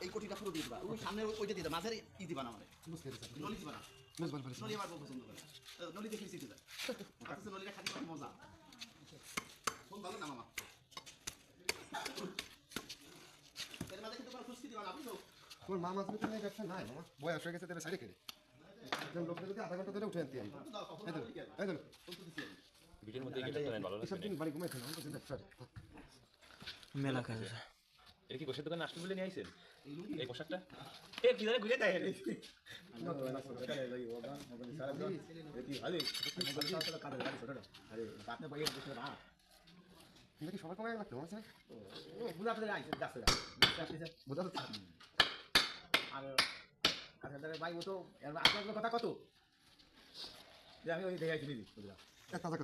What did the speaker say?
এই কোটিটা পুরো দিয়ে দিবা ওই সামনে ওইটা দিয়ে দাও মাঝের ই দিবা না মানে বুঝতে পেরেছি নলি দিবা না বুঝবার পেরেছি নলি আমার পছন্দ করে নলি দেখে শিখতে যায় অথচ নলিটা খালি কত মজা খুব ভালো না মামা এর মাঝে কিন্তু কোনো খুশকি দিবা না বুঝছো তোমার মা মাছ বিক্রি ব্যবসা নাই মামা বয়স হয়ে গেছে তবে সাইডে কেটে একজন লোককে যদি আধা ঘন্টা ধরে উঠে আনতে এই ধরো ভিডিওর মধ্যে গেটআপটা নেন ভালো এসব লাগছে দিন বাড়ি ঘুমাইছে না আমাকে ব্যবসা মেলা কাজ আছে এটা কি গোশের দোকানে আসবে বলে নিয়ে আইছেন এই পোশাকটা এ কি জানে ঘুরে দেয় কিন্তু কি সবাই কমায় লাগতো আছে বুঝা আপনাদের আইছে যাচ্ছে বোঝা যাচ্ছে আর আচ্ছা ভাই ও তো আপনার কথা কত যে আমি ওই দেখে দিদি বুঝলাম তাজা কথা